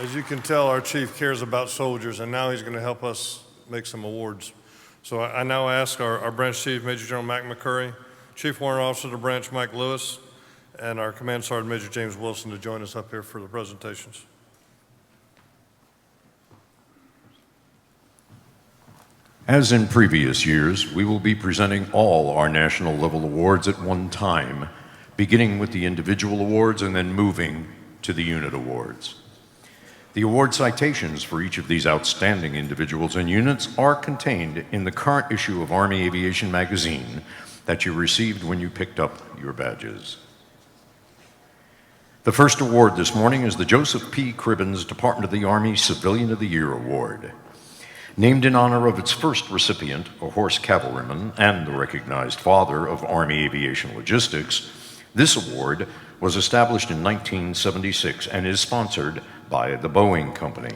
As you can tell, our chief cares about soldiers, and now he's going to help us make some awards. So I now ask our branch chief, Major General Mac McCurry, Chief Warrant Officer of the branch, Mike Lewis, and our Command Sergeant Major James Wilson to join us up here for the presentations. As in previous years, we will be presenting all our national level awards at one time, beginning with the individual awards and then moving to the unit awards. The award citations for each of these outstanding individuals and units are contained in the current issue of Army Aviation magazine that you received when you picked up your badges. The first award this morning is the Joseph P. Cribbins Department of the Army Civilian of the Year Award. Named in honor of its first recipient, a horse cavalryman and the recognized father of Army aviation logistics, this award was established in 1976 and is sponsored by the Boeing Company.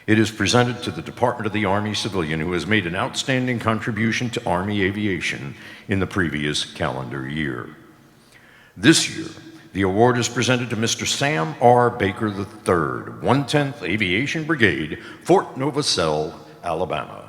It is presented to the Department of the Army civilian who has made an outstanding contribution to Army aviation in the previous calendar year. This year, the award is presented to Mr. Sam R. Baker III, 110th Aviation Brigade, Fort Novosel, Alabama.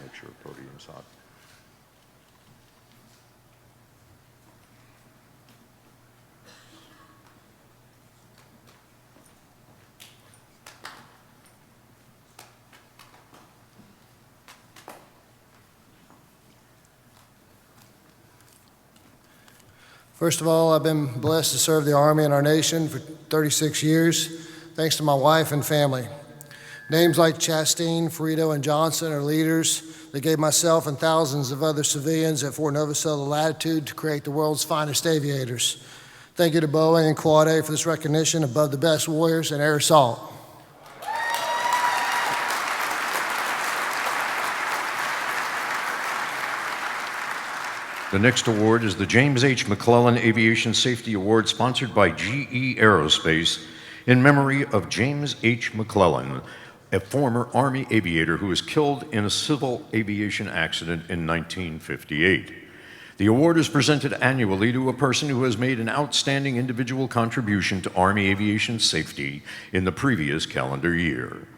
Make sure the podium's hot. First of all, I've been blessed to serve the Army and our nation for 36 years, thanks to my wife and family. Names like Chastain, Frito, and Johnson are leaders that gave myself and thousands of other civilians at Fort Novosel the latitude to create the world's finest aviators. Thank you to Boeing and Quad A for this recognition above the best warriors in air assault. The next award is the James H. McClellan Aviation Safety Award, sponsored by GE Aerospace in memory of James H. McClellan, a former Army aviator who was killed in a civil aviation accident in 1958. The award is presented annually to a person who has made an outstanding individual contribution to Army aviation safety in the previous calendar year.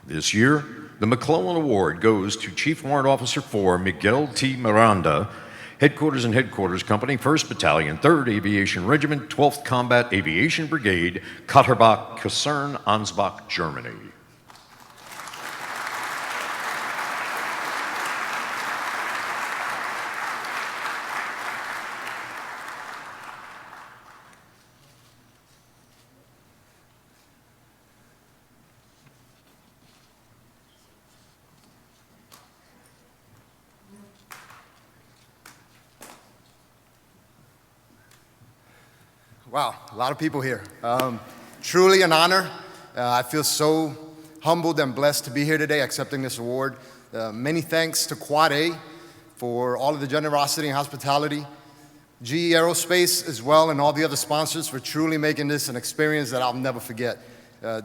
This year, the McClellan Award goes to Chief Warrant Officer 4 Miguel T. Miranda, Headquarters and Headquarters Company, 1st Battalion, 3rd Aviation Regiment, 12th Combat Aviation Brigade, Katterbach Kaserne, Ansbach, Germany. Wow, a lot of people here. Truly an honor. I feel so humbled and blessed to be here today accepting this award. Many thanks to Quad A for all of the generosity and hospitality, GE Aerospace as well, and all the other sponsors for truly making this an experience that I'll never forget. A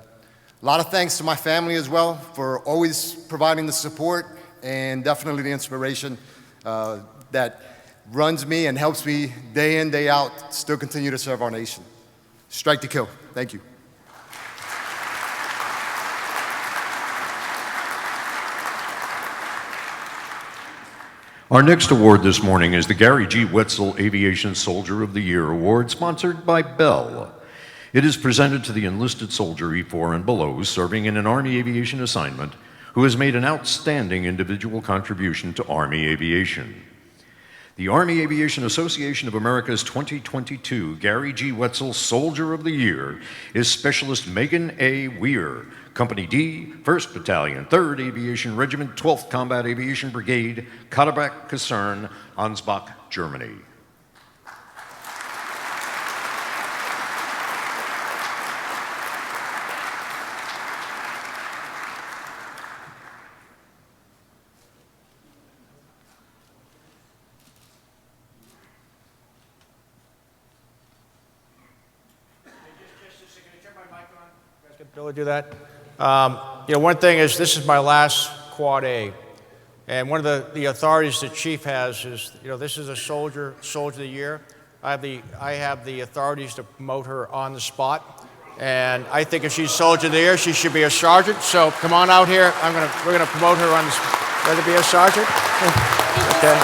lot of thanks to my family as well for always providing the support and definitely the inspiration that runs me and helps me day in, day out, still continue to serve our nation. Strike to kill. Thank you. Our next award this morning is the Gary G. Wetzel Aviation Soldier of the Year Award, sponsored by Bell. It is presented to the enlisted soldier E4 and below serving in an Army aviation assignment who has made an outstanding individual contribution to Army aviation. The Army Aviation Association of America's 2022 Gary G. Wetzel Soldier of the Year is Specialist Megan A. Weir, Company D, 1st Battalion, 3rd Aviation Regiment, 12th Combat Aviation Brigade, Katterbach Kaserne, Ansbach, Germany. Get Bill to do that. One thing is, this is my last Quad A. And one of the authorities the chief has is, this is a soldier of the year. I have the authorities to promote her on the spot. And I think if she's soldier of the year, she should be a sergeant. So come on out here. We're gonna promote her on the spot. Let her be a sergeant. Okay.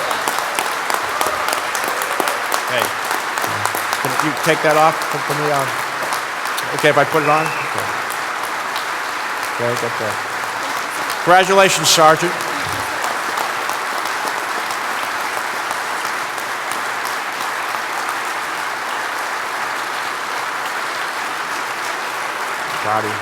Hey, can you take that off from me? Okay, if I put it on. Okay, get that. Congratulations, Sergeant. Proud of you.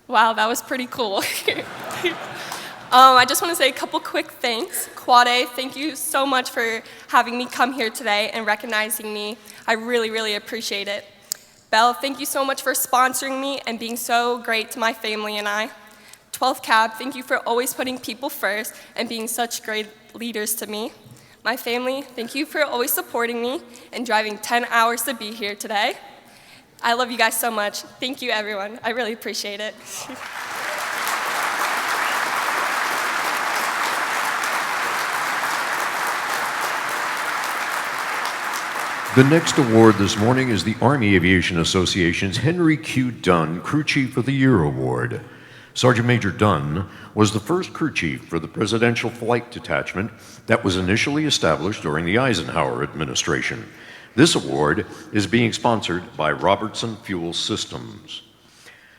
Wow, that was pretty cool. I just want to say a couple quick thanks. Quad A, thank you so much for having me come here today and recognizing me. I really, really appreciate it. Belle, thank you so much for sponsoring me and being so great to my family and I. 12th Cab, thank you for always putting people first and being such great leaders to me. My family, thank you for always supporting me and driving 10 hours to be here today. I love you guys so much. Thank you, everyone. I really appreciate it. The next award this morning is the Army Aviation Association's Henry Q. Dunn Crew Chief of the Year Award. Sergeant Major Dunn was the first crew chief for the Presidential Flight Detachment that was initially established during the Eisenhower administration. This award is being sponsored by Robertson Fuel Systems.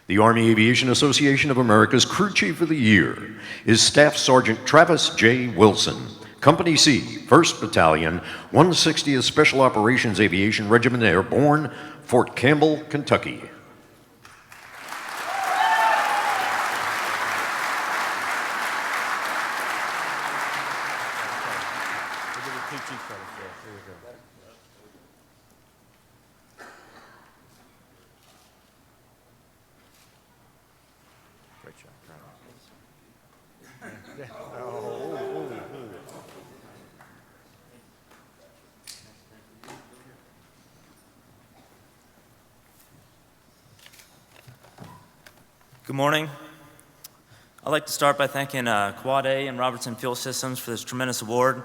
The Army Aviation Association of America's Crew Chief of the Year is Staff Sergeant Travis J. Wilson, Company C, 1st Battalion, 160th Special Operations Aviation Regiment Airborne, Fort Campbell, Kentucky. Good morning. I'd like to start by thanking Quad A and Robertson Fuel Systems for this tremendous award,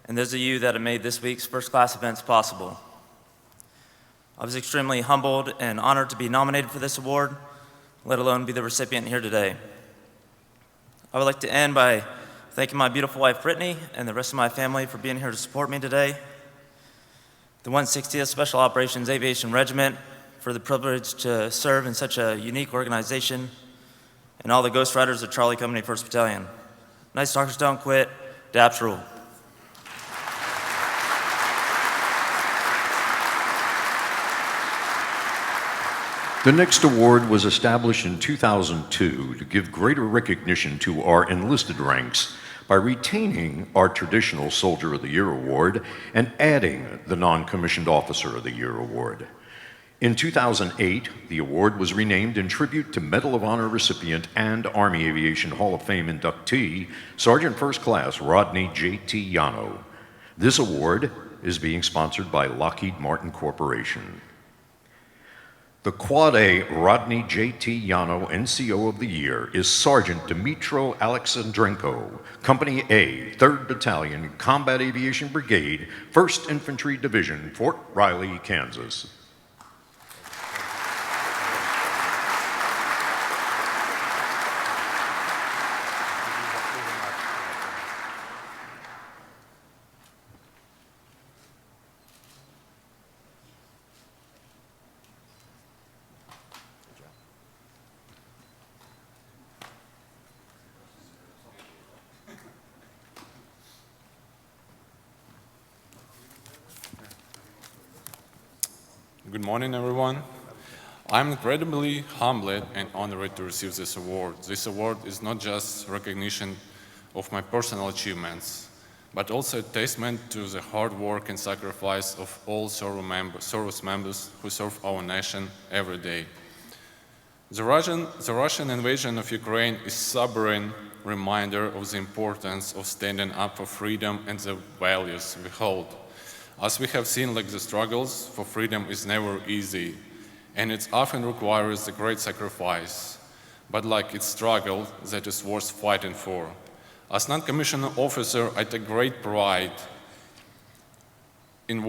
and those of you that have made this week's first class events possible. I was extremely humbled and honored to be nominated for this award, let alone be the recipient here today. I would like to end by thanking my beautiful wife, Brittany, and the rest of my family for being here to support me today. The 160th Special Operations Aviation Regiment for the privilege to serve in such a unique organization, and all the Ghost Riders of Charlie Company 1st Battalion. Nice talkers don't quit, DAPS rule. The next award was established in 2002 to give greater recognition to our enlisted ranks by retaining our traditional Soldier of the Year award and adding the Non-Commissioned Officer of the Year award. In 2008, the award was renamed in tribute to Medal of Honor recipient and Army Aviation Hall of Fame inductee, Sergeant First Class Rodney J.T. Yano. This award is being sponsored by Lockheed Martin Corporation. The Quad A Rodney J.T. Yano NCO of the Year is Sergeant Dmitro Alexandrenko, Company A, 3rd Battalion, Combat Aviation Brigade, 1st Infantry Division, Fort Riley, Kansas. Good morning, everyone. I'm incredibly humbled and honored to receive this award. This award is not just recognition of my personal achievements, but also a testament to the hard work and sacrifice of all service members who serve our nation every day. The Russian invasion of Ukraine is a sobering reminder of the importance of standing up for freedom and the values we hold. As we have seen, the struggles for freedom is never easy, and it often requires a great sacrifice. But it's struggle that is worth fighting for. As non-commissioned officer, I take great pride in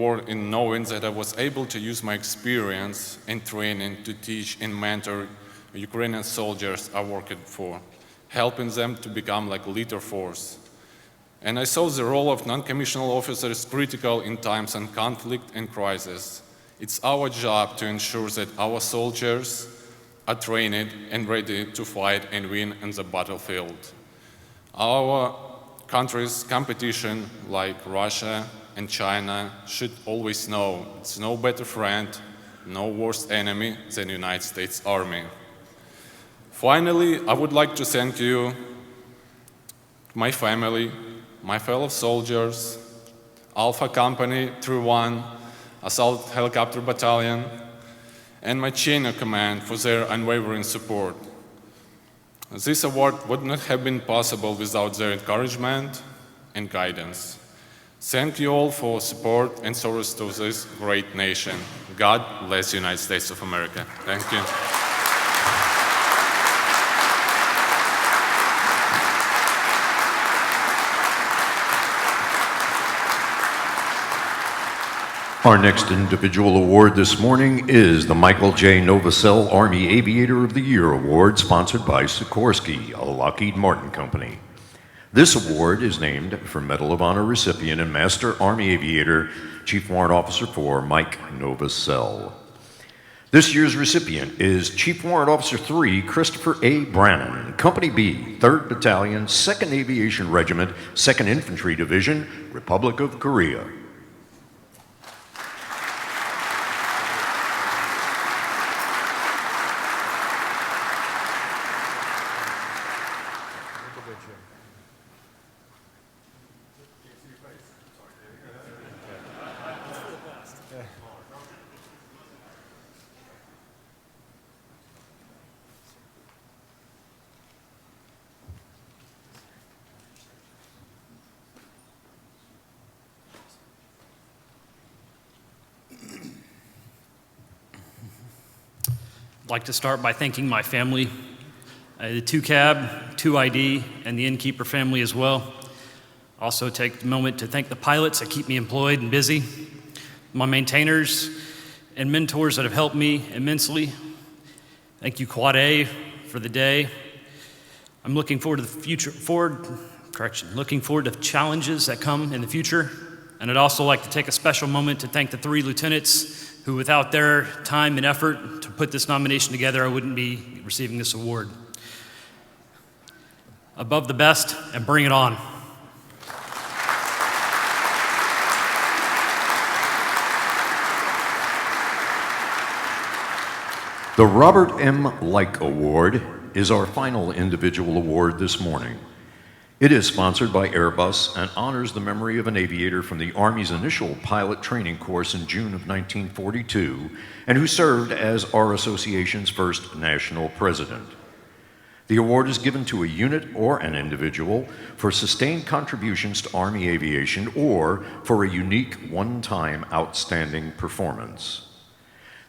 knowing that I was able to use my experience and training to teach and mentor Ukrainian soldiers I worked for, helping them to become leader force. And I saw the role of non-commissioned officers critical in times of conflict and crisis. It's our job to ensure that our soldiers are trained and ready to fight and win in the battlefield. Our country's competition, like Russia and China, should always know it's no better friend, no worse enemy than the United States Army. Finally, I would like to thank you, my family, my fellow soldiers, Alpha Company 3-1, Assault Helicopter Battalion, and my chain of command for their unwavering support. This award would not have been possible without their encouragement and guidance. Thank you all for support and service to this great nation. God bless the United States of America. Thank you. Our next individual award this morning is the Michael J. Novosel Army Aviator of the Year Award, sponsored by Sikorsky, a Lockheed Martin company. This award is named for Medal of Honor recipient and Master Army Aviator, Chief Warrant Officer 4, Mike Novosel. This year's recipient is Chief Warrant Officer 3, Christopher A. Brannon, Company B, 3rd Battalion, 2nd Aviation Regiment, 2nd Infantry Division, Republic of Korea. I'd like to start by thanking my family, the 2CAB, 2ID, and the Innkeeper family as well. Also take the moment to thank the pilots that keep me employed and busy, my maintainers and mentors that have helped me immensely. Thank you, Quad A, for the day. I'm looking forward to looking forward to challenges that come in the future. And I'd also like to take a special moment to thank the 3 lieutenants who, without their time and effort to put this nomination together, I wouldn't be receiving this award. Above the best, and bring it on. The Robert M. Like Award is our final individual award this morning. It is sponsored by Airbus and honors the memory of an aviator from the Army's initial pilot training course in June of 1942 and who served as our association's first national president. The award is given to a unit or an individual for sustained contributions to Army aviation or for a unique one-time outstanding performance.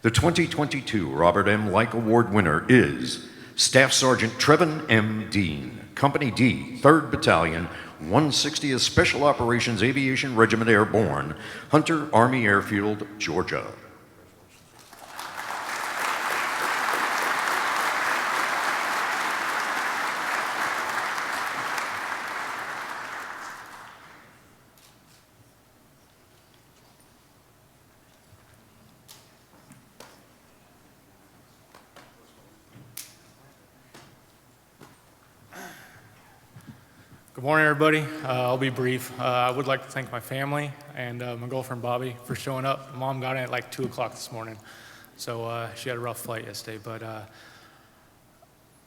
The 2022 Robert M. Like Award winner is Staff Sergeant Trevin M. Dean, Company D, 3rd Battalion, 160th Special Operations Aviation Regiment Airborne, Hunter Army Airfield, Georgia. Good morning, everybody. I'll be brief. I would like to thank my family and my girlfriend, Bobby, for showing up. Mom got in at like 2 o'clock this morning, so she had a rough flight yesterday. But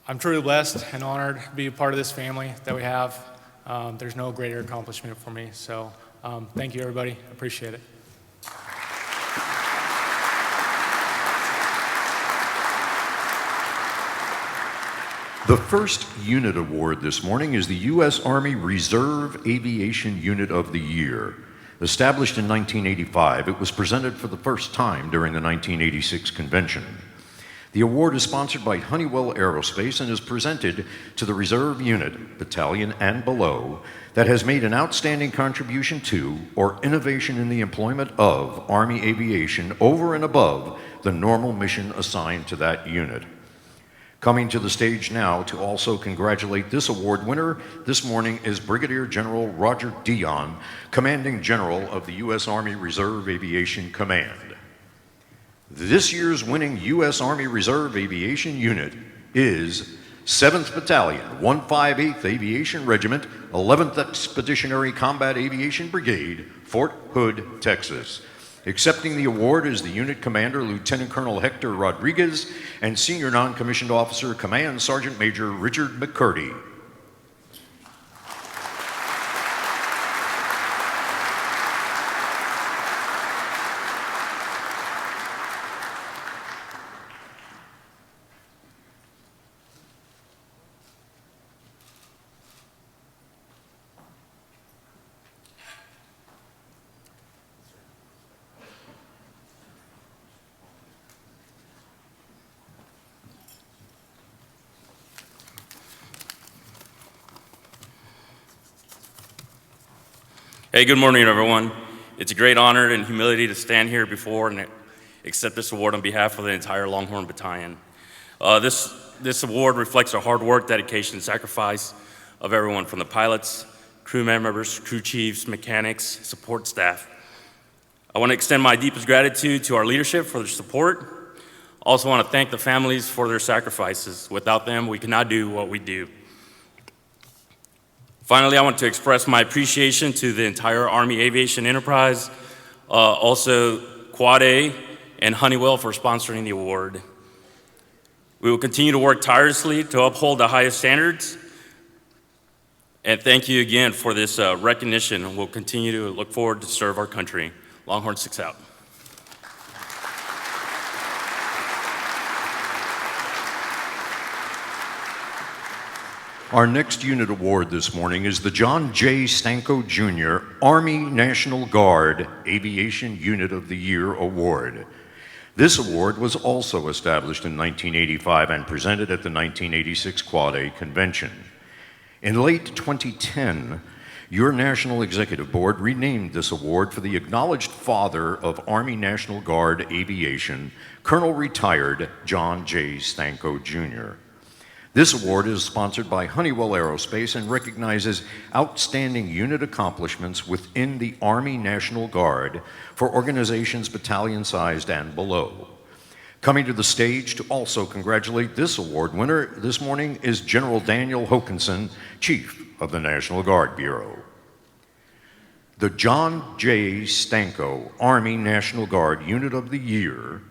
I'm truly blessed and honored to be a part of this family that we have. There's no greater accomplishment for me, so thank you, everybody. Appreciate it. The first unit award this morning is the U.S. Army Reserve Aviation Unit of the Year. Established in 1985, it was presented for the first time during the 1986 convention. The award is sponsored by Honeywell Aerospace and is presented to the reserve unit, battalion and below, that has made an outstanding contribution to or innovation in the employment of Army aviation over and above the normal mission assigned to that unit. Coming to the stage now to also congratulate this award winner this morning is Brigadier General Roger Dion, Commanding General of the U.S. Army Reserve Aviation Command. This year's winning U.S. Army Reserve Aviation Unit is 7th Battalion, 158th Aviation Regiment, 11th Expeditionary Combat Aviation Brigade, Fort Hood, Texas. Accepting the award is the unit commander, Lieutenant Colonel Hector Rodriguez, and Senior Non-Commissioned Officer, Command Sergeant Major Richard McCurdy. Hey, good morning, everyone. It's a great honor and humility to stand here before and accept this award on behalf of the entire Longhorn Battalion. This award reflects the hard work, dedication, and sacrifice of everyone from the pilots, crew members, crew chiefs, mechanics, support staff. I want to extend my deepest gratitude to our leadership for their support. Also want to thank the families for their sacrifices. Without them, we cannot do what we do. Finally, I want to express my appreciation to the entire Army Aviation Enterprise, also Quad A and Honeywell for sponsoring the award. We will continue to work tirelessly to uphold the highest standards. And thank you again for this recognition. We'll continue to look forward to serve our country. Longhorn 6 out. Our next unit award this morning is the John J. Stanko Jr. Army National Guard Aviation Unit of the Year Award. This award was also established in 1985 and presented at the 1986 Quad A Convention. In late 2010, your National Executive Board renamed this award for the acknowledged father of Army National Guard Aviation, Colonel Retired John J. Stanko Jr. This award is sponsored by Honeywell Aerospace and recognizes outstanding unit accomplishments within the Army National Guard for organizations battalion-sized and below. Coming to the stage to also congratulate this award winner this morning is General Daniel Hokanson, Chief of the National Guard Bureau. The John J. Stanko Army National Guard Unit of the Year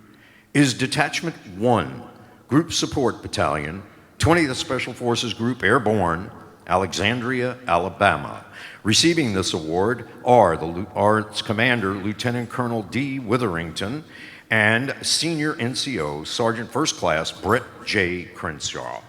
is Detachment 1, Group Support Battalion, 20th Special Forces Group Airborne, Alexandria, Alabama. Receiving this award are its commander, Lieutenant Colonel D. Witherington, and Senior NCO, Sergeant First Class Brett J. Crenshaw.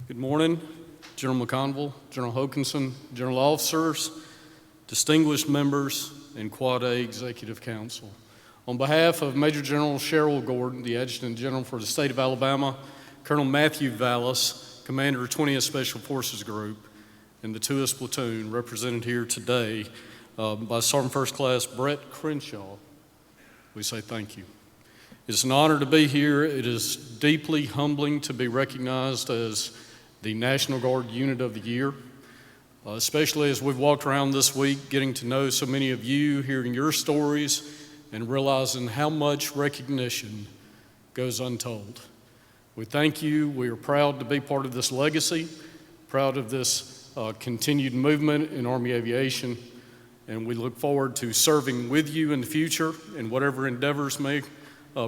Good morning, General McConville, General Hokanson, General Officers, distinguished members, and Quad A Executive Council. On behalf of Major General Cheryl Gordon, the Adjutant General for the state of Alabama, Colonel Matthew Vallis, Commander of 20th Special Forces Group, and the 2th Platoon, represented here today by Sergeant First Class Brett Crenshaw, we say thank you. It's an honor to be here. It is deeply humbling to be recognized as the National Guard Unit of the Year, especially as we've walked around this week getting to know so many of you, hearing your stories, and realizing how much recognition goes untold. We thank you. We are proud to be part of this legacy, proud of this continued movement in Army aviation, and we look forward to serving with you in the future in whatever endeavors may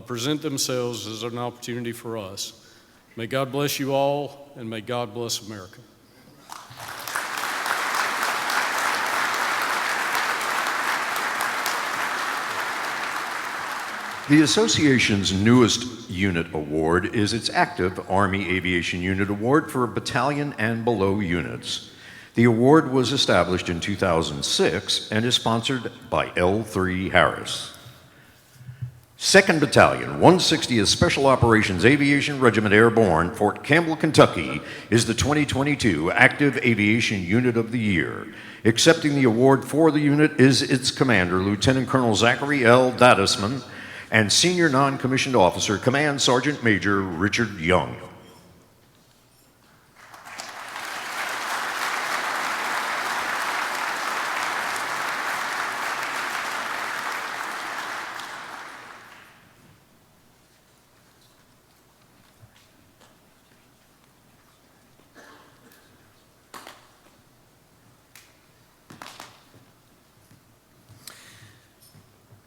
present themselves as an opportunity for us. May God bless you all, and may God bless America. The association's newest unit award is its active Army Aviation Unit Award for battalion and below units. The award was established in 2006 and is sponsored by L3 Harris. 2nd Battalion, 160th Special Operations Aviation Regiment Airborne, Fort Campbell, Kentucky, is the 2022 Active Aviation Unit of the Year. Accepting the award for the unit is its commander, Lieutenant Colonel Zachary L. Dadisman, and Senior Non-Commissioned Officer, Command Sergeant Major Richard Young.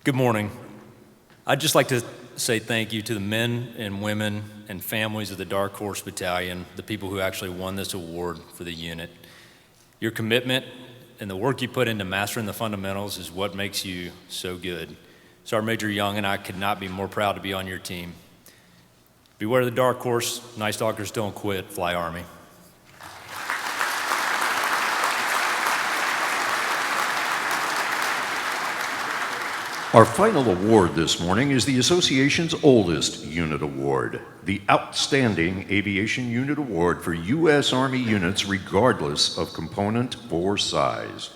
Good morning. I'd just like to say thank you to the men and women and families of the Dark Horse Battalion, the people who actually won this award for the unit. Your commitment and the work you put into mastering the fundamentals is what makes you so good. Sergeant Major Young and I could not be more proud to be on your team. Beware the Dark Horse, Night Stalkers don't quit, fly Army. Our final award this morning is the association's oldest unit award, the Outstanding Aviation Unit Award for U.S. Army units regardless of component or size.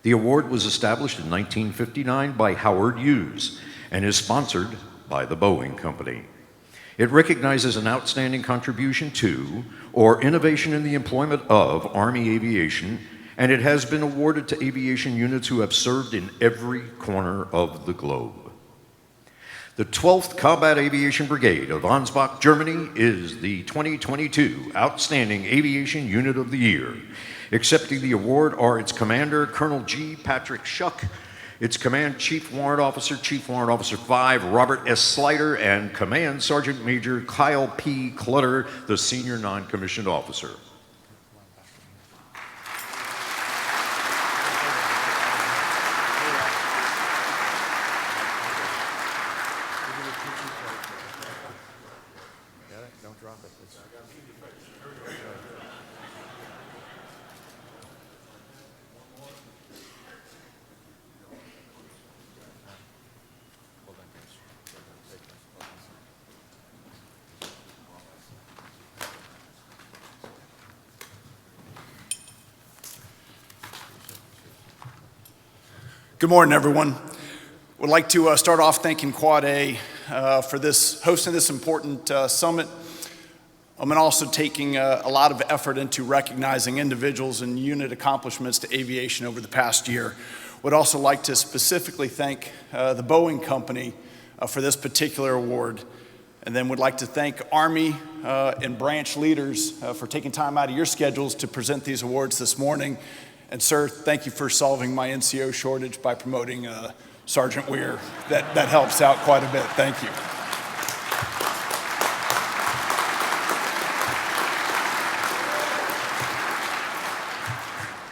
The award was established in 1959 by Howard Hughes and is sponsored by the Boeing Company. It recognizes an outstanding contribution to or innovation in the employment of Army aviation, and it has been awarded to aviation units who have served in every corner of the globe. The 12th Combat Aviation Brigade of Ansbach, Germany is the 2022 Outstanding Aviation Unit of the Year. Accepting the award are its commander, Colonel G. Patrick Schuck, its Command Chief Warrant Officer 5, Robert S. Slider, and Command Sergeant Major Kyle P. Clutter, the Senior Non-Commissioned Officer. Good morning, everyone. Would like to start off thanking Quad A for hosting this important summit. And also taking a lot of effort into recognizing individuals and unit accomplishments to aviation over the past year. Would also like to specifically thank the Boeing Company for this particular award. And then would like to thank Army and branch leaders for taking time out of your schedules to present these awards this morning. And sir, thank you for solving my NCO shortage by promoting Sergeant Weir. That helps out quite a bit. Thank you.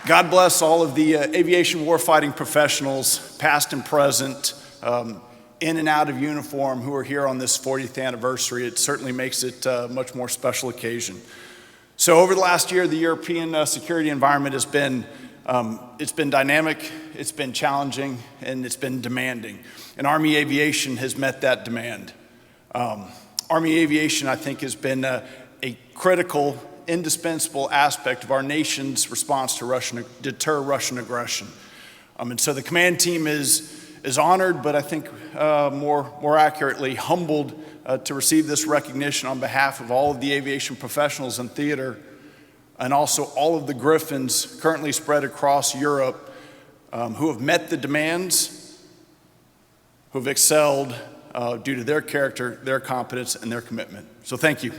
God bless all of the aviation warfighting professionals, past and present, in and out of uniform, who are here on this 40th anniversary. It certainly makes it a much more special occasion. So over the last year, the European security environment has been it's been dynamic, it's been challenging, and it's been demanding. And Army aviation has met that demand. Army aviation, I think, has been a critical, indispensable aspect of our nation's response to deter Russian aggression. And so the command team is honored, but I think more accurately, humbled to receive this recognition on behalf of all of the aviation professionals in theater, and also all of the Griffins currently spread across Europe who have met the demands, who have excelled due to their character, their competence, and their commitment. So thank you.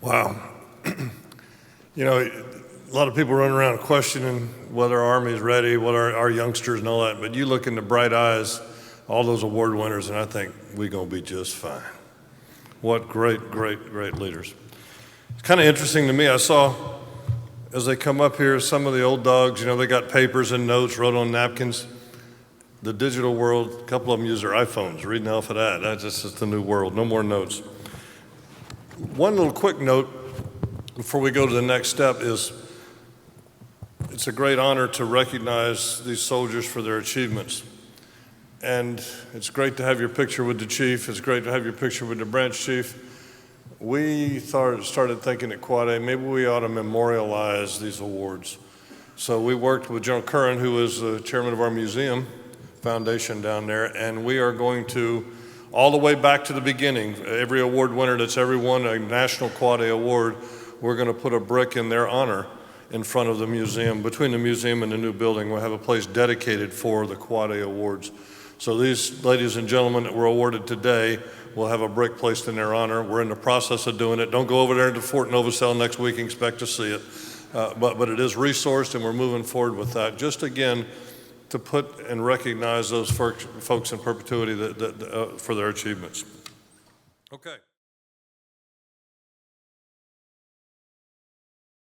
Wow. You know, a lot of people run around questioning whether our Army is ready, what our youngsters and all that, but you look in the bright eyes, all those award winners, and I think we're going to be just fine. What great, great, great leaders. It's kind of interesting to me. I saw as they come up here, some of the old dogs, you know, they got papers and notes, wrote on napkins. The digital world, a couple of them use their iPhones, reading off of that. That's just the new world, no more notes. One little quick note before we go to the next step is it's a great honor to recognize these soldiers for their achievements. And it's great to have your picture with the chief. It's great to have your picture with the branch chief. We started thinking at Quad A, maybe we ought to memorialize these awards. So we worked with General Curran, who is the chairman of our museum foundation down there, and we are going to, all the way back to the beginning, every award winner that's ever won a national Quad A award, we're going to put a brick in their honor in front of the museum. Between the museum and the new building, we'll have a place dedicated for the Quad A awards. So these ladies and gentlemen that were awarded today will have a brick placed in their honor. We're in the process of doing it. Don't go over there to Fort Novacell next week and expect to see it. But it is resourced, and we're moving forward with that. Just again, to put and recognize those folks in perpetuity for their achievements. Okay.